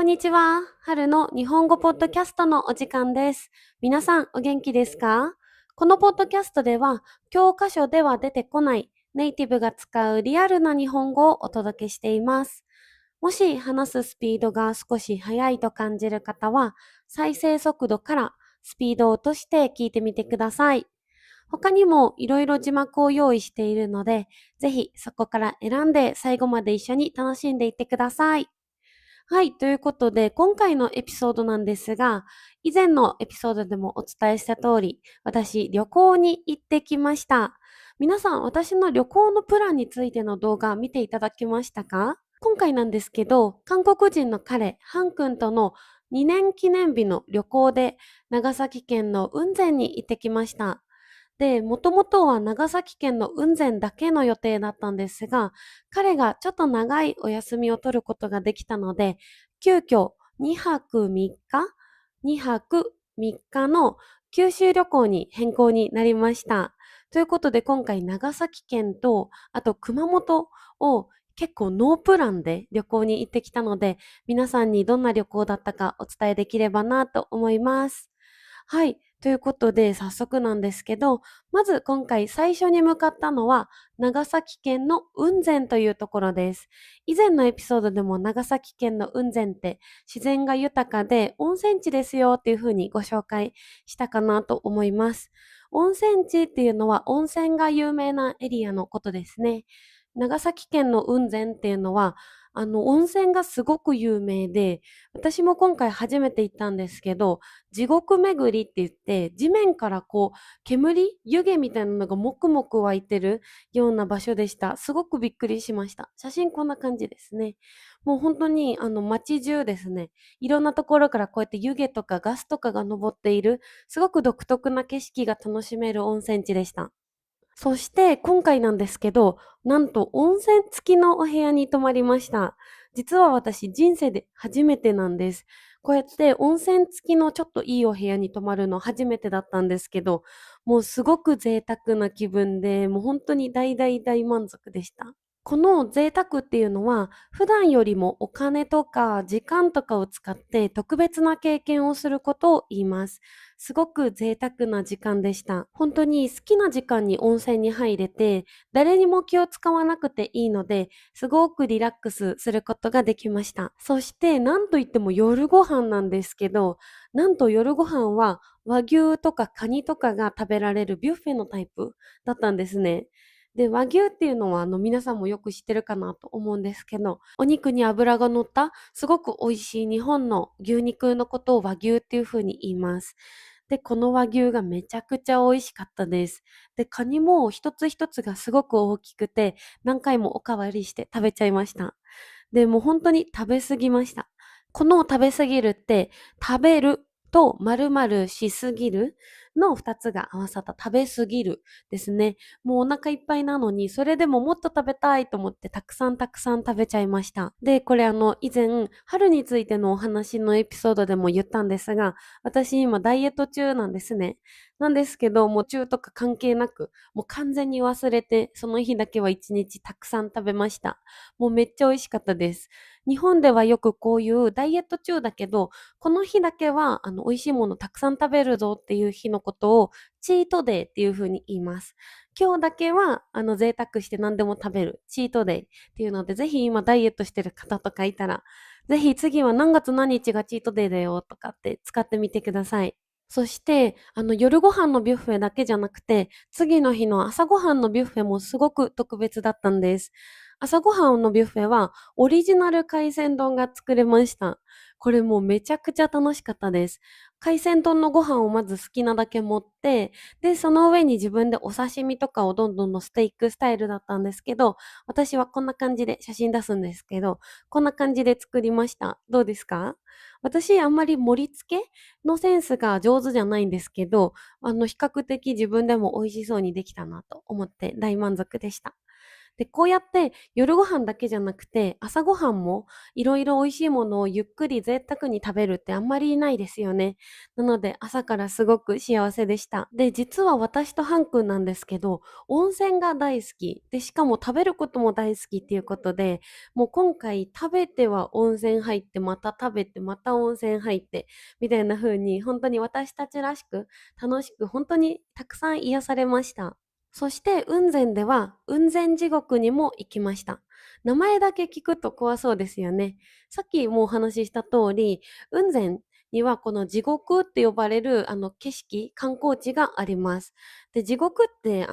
こんにちは。春の日本語ポッドキャストのお時間です。皆さんお元気ですか？このポッドキャストでは教科書では出てこないネイティブが使うリアルな日本語をお届けしています。もし話すスピードが少し速いと感じる方は再生速度からスピードを落として聞いてみてください。他にもいろいろ字幕を用意しているので、ぜひそこから選んで最後まで一緒に楽しんでいってください。はい、ということで、今回のエピソードなんですが、以前のエピソードでもお伝えした通り、私、旅行に行ってきました。皆さん、私の旅行のプランについての動画見ていただけましたか？今回なんですけど、韓国人の彼、ハン君との2年記念日の旅行で、長崎県の雲仙に行ってきました。で、もともとは長崎県の雲仙だけの予定だったんですが、彼がちょっと長いお休みを取ることができたので、急遽2泊3日 ?2 泊3日の九州旅行に変更になりました。ということで今回長崎県と、あと熊本を結構ノープランで旅行に行ってきたので、皆さんにどんな旅行だったかお伝えできればなと思います。はい。ということで、早速なんですけど、まず今回最初に向かったのは、長崎県の雲仙というところです。以前のエピソードでも長崎県の雲仙って自然が豊かで温泉地ですよっていうふうにご紹介したかなと思います。温泉地っていうのは温泉が有名なエリアのことですね。長崎県の雲仙っていうのは、温泉がすごく有名で、私も今回初めて行ったんですけど、地獄巡りって言って、地面からこう、湯気みたいなのがもくもく湧いてるような場所でした。すごくびっくりしました。写真こんな感じですね。もう本当に街中ですね。いろんなところからこうやって湯気とかガスとかが昇っている、すごく独特な景色が楽しめる温泉地でした。そして今回なんですけど、なんと温泉付きのお部屋に泊まりました。実は私人生で初めてなんです。こうやって温泉付きのちょっといいお部屋に泊まるの初めてだったんですけど、もうすごく贅沢な気分で、もう本当に大大大満足でした。この贅沢っていうのは、普段よりもお金とか時間とかを使って特別な経験をすることを言います。すごく贅沢な時間でした。本当に好きな時間に温泉に入れて、誰にも気を使わなくていいので、すごくリラックスすることができました。そして、なんといっても夜ご飯なんですけど、なんと夜ご飯は和牛とかカニとかが食べられるビュッフェのタイプだったんですね。で、和牛っていうのは皆さんもよく知ってるかなと思うんですけど、お肉に脂が乗ったすごく美味しい日本の牛肉のことを和牛っていう風に言います。で、この和牛がめちゃくちゃ美味しかったです。で、カニも一つ一つがすごく大きくて、何回もおかわりして食べちゃいました。で、もう本当に食べ過ぎました。この食べ過ぎるって、食べると〇〇しすぎるの二つが合わさった食べ過ぎるですね。もうお腹いっぱいなのに、それでももっと食べたいと思ってたくさんたくさん食べちゃいました。で、これ以前、春についてのお話のエピソードでも言ったんですが、私今ダイエット中なんですね。なんですけど、もう中とか関係なく、もう完全に忘れて、その日だけは一日たくさん食べました。もうめっちゃ美味しかったです。日本ではよくこういうダイエット中だけど、この日だけは美味しいものたくさん食べるぞっていう日のことをチートデイっていう風に言います。今日だけは贅沢して何でも食べるチートデイっていうので、ぜひ今ダイエットしてる方とかいたら、ぜひ次は何月何日がチートデイだよとかって使ってみてください。そして、夜ご飯のビュッフェだけじゃなくて、次の日の朝ごはんのビュッフェもすごく特別だったんです。朝ごはんのビュッフェは、オリジナル海鮮丼が作れました。これもうめちゃくちゃ楽しかったです。海鮮丼のご飯をまず好きなだけ持って、で、その上に自分でお刺身とかをどんどん乗せていくスタイルだったんですけど、私はこんな感じで写真出すんですけど、こんな感じで作りました。どうですか？私、あんまり盛り付けのセンスが上手じゃないんですけど、比較的自分でも美味しそうにできたなと思って大満足でした。で、こうやって夜ご飯だけじゃなくて、朝ごはんもいろいろ美味しいものをゆっくり贅沢に食べるってあんまりいないですよね。なので、朝からすごく幸せでした。で、実は私とハン君なんですけど、温泉が大好き。で、しかも食べることも大好きっていうことで、もう今回食べては温泉入って、また食べて、また温泉入って、みたいな風に、本当に私たちらしく、楽しく、本当にたくさん癒されました。そして雲仙では雲仙地獄にも行きました。名前だけ聞くと怖そうですよね。さっきもお話しした通り、雲仙にはこの地獄って呼ばれる景色、観光地があります。で、地獄って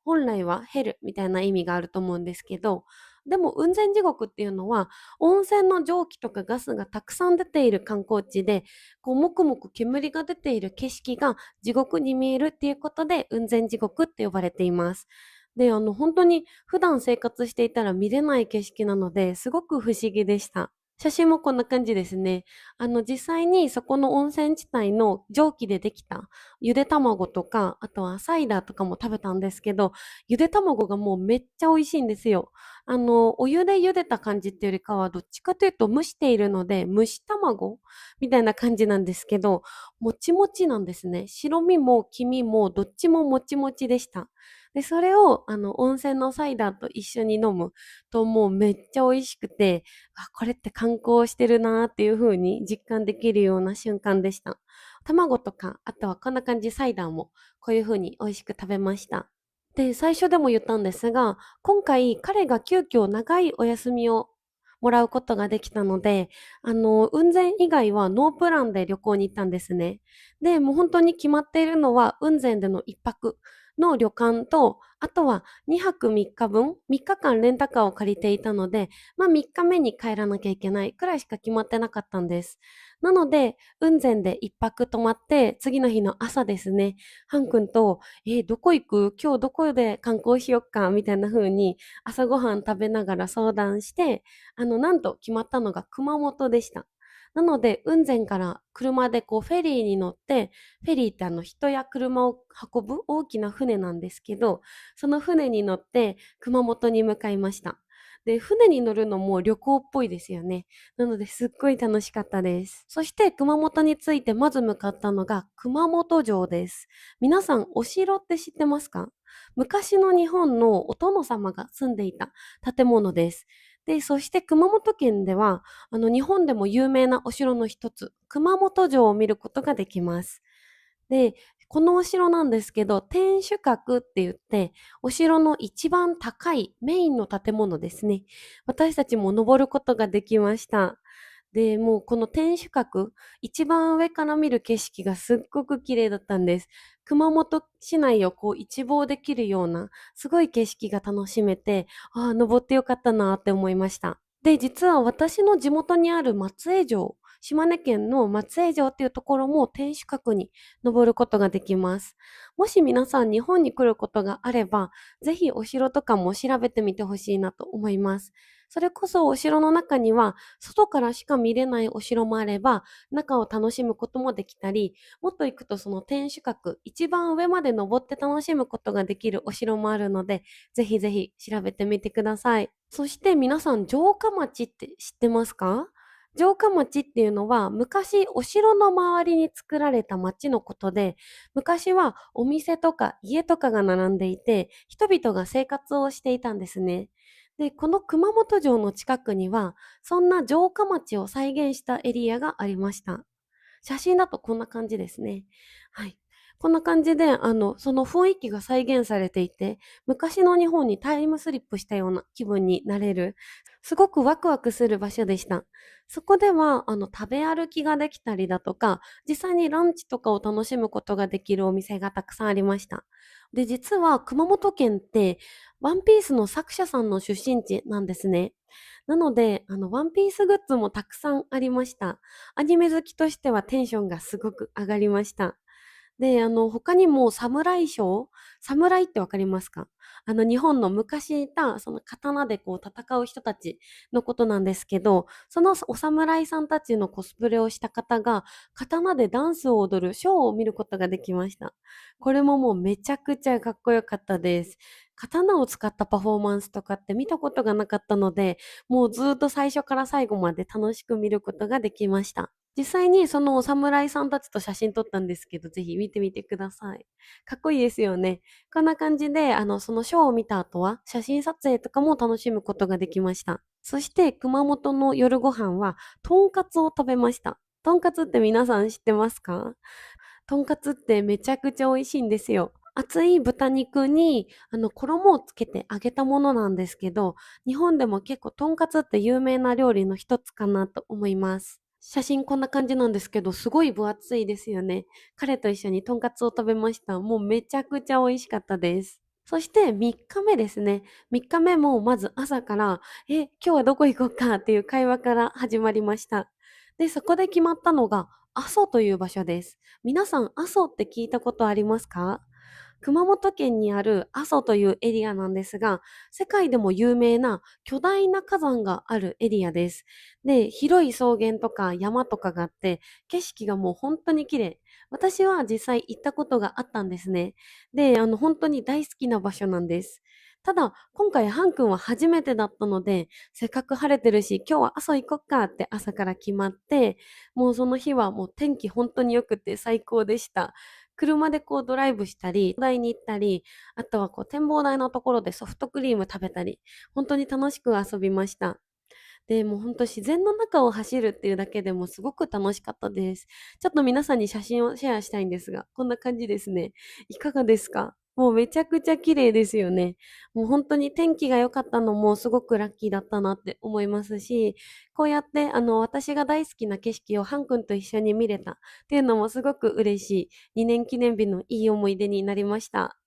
本来はヘルみたいな意味があると思うんですけど、でも雲仙地獄っていうのは温泉の蒸気とかガスがたくさん出ている観光地で、こうもくもく煙が出ている景色が地獄に見えるっていうことで雲仙地獄って呼ばれています。で、本当に普段生活していたら見れない景色なのですごく不思議でした。写真もこんな感じですね。実際にそこの温泉地帯の蒸気でできたゆで卵とか、あとはサイダーとかも食べたんですけど、ゆで卵がもうめっちゃ美味しいんですよ。お湯で茹でた感じっていうよりかは、どっちかというと蒸しているので、蒸し卵みたいな感じなんですけど、もちもちなんですね。白身も黄身もどっちももちもちでした。で、それを温泉のサイダーと一緒に飲むともうめっちゃ美味しくて、あ、これって観光してるなーっていう風に実感できるような瞬間でした。卵とか、あとはこんな感じサイダーもこういう風に美味しく食べました。で、最初でも言ったんですが、今回彼が急遽長いお休みをもらうことができたので、雲仙以外はノープランで旅行に行ったんですね。で、もう本当に決まっているのは、雲仙での一泊の旅館と、あとは2泊3日分、3日間レンタカーを借りていたので、まあ3日目に帰らなきゃいけないくらいしか決まってなかったんです。なので、雲仙で一泊泊まって、次の日の朝ですね、ハン君と、どこ行く今日どこで観光しよっかみたいな風に朝ごはん食べながら相談して、なんと決まったのが熊本でした。なので、雲仙から車でこうフェリーに乗って、フェリーって人や車を運ぶ大きな船なんですけど、その船に乗って熊本に向かいました。で、船に乗るのも旅行っぽいですよね。なのですっごい楽しかったです。そして熊本についてまず向かったのが熊本城です。皆さんお城って知ってますか？昔の日本のお殿様が住んでいた建物です。で、そして熊本県では、日本でも有名なお城の一つ、熊本城を見ることができます。で、このお城なんですけど、天守閣って言って、お城の一番高いメインの建物ですね。私たちも登ることができました。で、もうこの天守閣、一番上から見る景色がすっごく綺麗だったんです。熊本市内をこう一望できるような、すごい景色が楽しめて、ああ、登ってよかったなって思いました。で、実は私の地元にある松江城、島根県の松江城っていうところも天守閣に登ることができます。もし皆さん日本に来ることがあれば、ぜひお城とかも調べてみてほしいなと思います。それこそお城の中には、外からしか見れないお城もあれば、中を楽しむこともできたり、もっと行くとその天守閣、一番上まで登って楽しむことができるお城もあるので、ぜひぜひ調べてみてください。そして皆さん、城下町って知ってますか？城下町っていうのは昔お城の周りに作られた町のことで、昔はお店とか家とかが並んでいて、人々が生活をしていたんですね。で、この熊本城の近くには、そんな城下町を再現したエリアがありました。写真だとこんな感じですね。はい。こんな感じで、その雰囲気が再現されていて、昔の日本にタイムスリップしたような気分になれる、すごくワクワクする場所でした。そこでは、食べ歩きができたりだとか、実際にランチとかを楽しむことができるお店がたくさんありました。で、実は熊本県って、ワンピースの作者さんの出身地なんですね。なので、ワンピースグッズもたくさんありました。アニメ好きとしてはテンションがすごく上がりました。で、他にも侍ってわかりますか？日本の昔いた、その刀でこう戦う人たちのことなんですけど、そのお侍さんたちのコスプレをした方が、刀でダンスを踊るショーを見ることができました。これももうめちゃくちゃかっこよかったです。刀を使ったパフォーマンスとかって見たことがなかったので、もうずっと最初から最後まで楽しく見ることができました。実際にそのお侍さんたちと写真撮ったんですけど、ぜひ見てみてください。かっこいいですよね。こんな感じで、そのショーを見た後は、写真撮影とかも楽しむことができました。そして、熊本の夜ご飯は、とんかつを食べました。とんかつって皆さん知ってますか？とんかつってめちゃくちゃ美味しいんですよ。厚い豚肉に、衣をつけて揚げたものなんですけど、日本でも結構とんかつって有名な料理の一つかなと思います。写真こんな感じなんですけど、すごい分厚いですよね。彼と一緒にとんかつを食べました。もうめちゃくちゃ美味しかったです。そして3日目ですね。3日目もまず朝から、今日はどこ行こうかっていう会話から始まりました。で、そこで決まったのが、阿蘇という場所です。皆さん、阿蘇って聞いたことありますか？熊本県にある阿蘇というエリアなんですが、世界でも有名な巨大な火山があるエリアです。で、広い草原とか山とかがあって、景色がもう本当に綺麗。私は実際行ったことがあったんですね。で、本当に大好きな場所なんです。ただ、今回ハン君は初めてだったので、せっかく晴れてるし、今日は阿蘇行こっかって朝から決まって、もうその日はもう天気本当に良くて最高でした。車でこうドライブしたり、台に行ったり、あとはこう展望台のところでソフトクリーム食べたり、本当に楽しく遊びました。で、もうほんと自然の中を走るっていうだけでもすごく楽しかったです。ちょっと皆さんに写真をシェアしたいんですが、こんな感じですね。いかがですか？もうめちゃくちゃ綺麗ですよね。もうほんとに天気が良かったのもすごくラッキーだったなって思いますし、こうやって私が大好きな景色をハン君と一緒に見れたっていうのもすごく嬉しい、2年記念日のいい思い出になりました。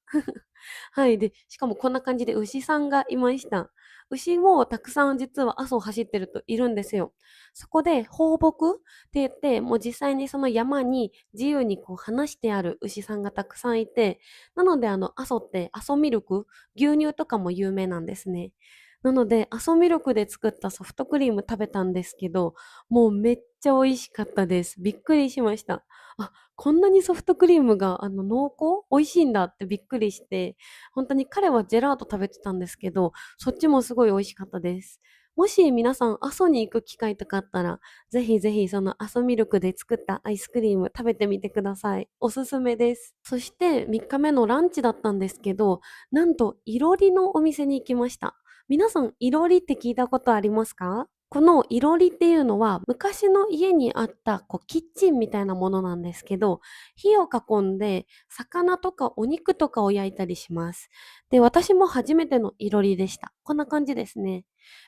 はい。で、しかもこんな感じで牛さんがいました。牛もたくさん実は阿蘇を走ってるといるんですよ。そこで放牧って言って、もう実際にその山に自由にこう放してある牛さんがたくさんいて、なので阿蘇って阿蘇ミルク、牛乳とかも有名なんですね。なので、阿蘇ミルクで作ったソフトクリーム食べたんですけど、もうめっちゃ美味しかったです。びっくりしました。あ、こんなにソフトクリームが濃厚美味しいんだってびっくりして、本当に彼はジェラート食べてたんですけど、そっちもすごい美味しかったです。もし皆さん阿蘇に行く機会とかあったら、ぜひぜひその阿蘇ミルクで作ったアイスクリーム食べてみてください。おすすめです。そして3日目のランチだったんですけど、なんといろりのお店に行きました。皆さんいろりって聞いたことありますか？このいろりっていうのは、昔の家にあったキッチンみたいなものなんですけど、火を囲んで魚とかお肉とかを焼いたりします。で、私も初めてのいろりでした。こんな感じですね。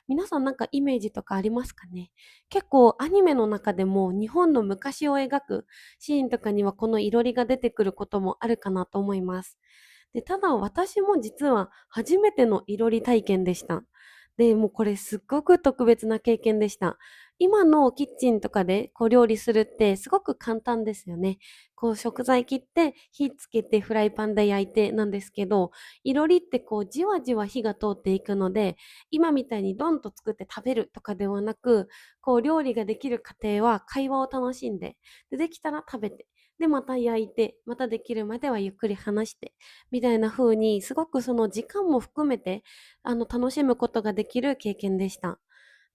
皆さんなんかイメージとかありますかね？結構アニメの中でも日本の昔を描くシーンとかにはこのいろりが出てくることもあるかなと思います。で、ただ私も実は初めてのいろり体験でした。で、もうこれすっごく特別な経験でした。今のキッチンとかで料理するってすごく簡単ですよね。食材切って火つけてフライパンで焼いてなんですけど、いろりってじわじわ火が通っていくので、今みたいにドンと作って食べるとかではなく、料理ができる過程は会話を楽しんで、できたら食べて、で、また焼いて、またできるまではゆっくり話して、みたいな風に、すごくその時間も含めて、楽しむことができる経験でした。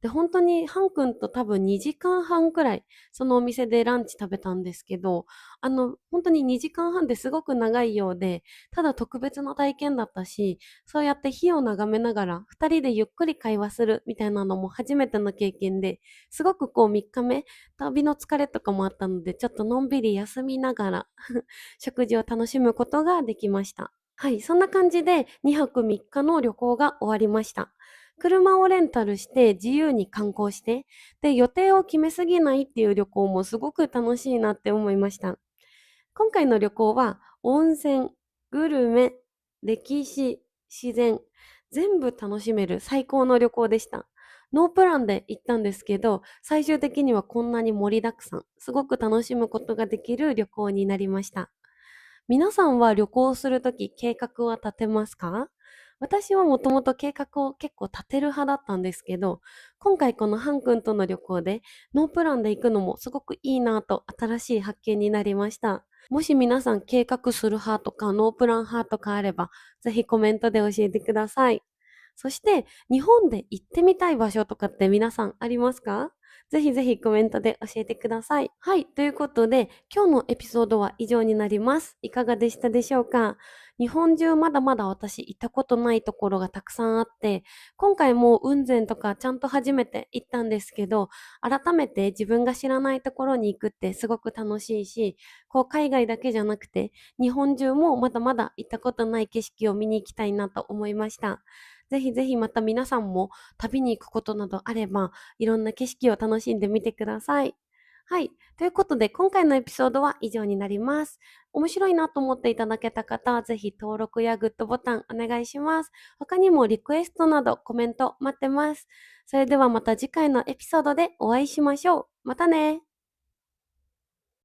で、本当にハン君と多分2時間半くらい、そのお店でランチ食べたんですけど、本当に2時間半ですごく長いようで、ただ特別な体験だったし、そうやって火を眺めながら、2人でゆっくり会話するみたいなのも初めての経験で、すごく3日目、旅の疲れとかもあったので、ちょっとのんびり休みながら食事を楽しむことができました。はい、そんな感じで2泊3日の旅行が終わりました。車をレンタルして自由に観光して、で、予定を決めすぎないっていう旅行もすごく楽しいなって思いました。今回の旅行は温泉、グルメ、歴史、自然、全部楽しめる最高の旅行でした。ノープランで行ったんですけど、最終的にはこんなに盛りだくさん、すごく楽しむことができる旅行になりました。皆さんは旅行するとき計画は立てますか？私はもともと計画を結構立てる派だったんですけど、今回このハン君との旅行でノープランで行くのもすごくいいなぁと新しい発見になりました。もし皆さん計画する派とかノープラン派とかあれば、ぜひコメントで教えてください。そして、日本で行ってみたい場所とかって皆さんありますか？ぜひぜひコメントで教えてください。はい。ということで、今日のエピソードは以上になります。いかがでしたでしょうか？日本中まだまだ私行ったことないところがたくさんあって、今回も雲仙とかちゃんと初めて行ったんですけど、改めて自分が知らないところに行くってすごく楽しいし、こう海外だけじゃなくて、日本中もまだまだ行ったことない景色を見に行きたいなと思いました。ぜひぜひまた皆さんも旅に行くことなどあれば、いろんな景色を楽しんでみてください。はい。ということで、今回のエピソードは以上になります。面白いなと思っていただけた方は、ぜひ登録やグッドボタンお願いします。他にもリクエストなどコメント待ってます。それではまた次回のエピソードでお会いしましょう。またね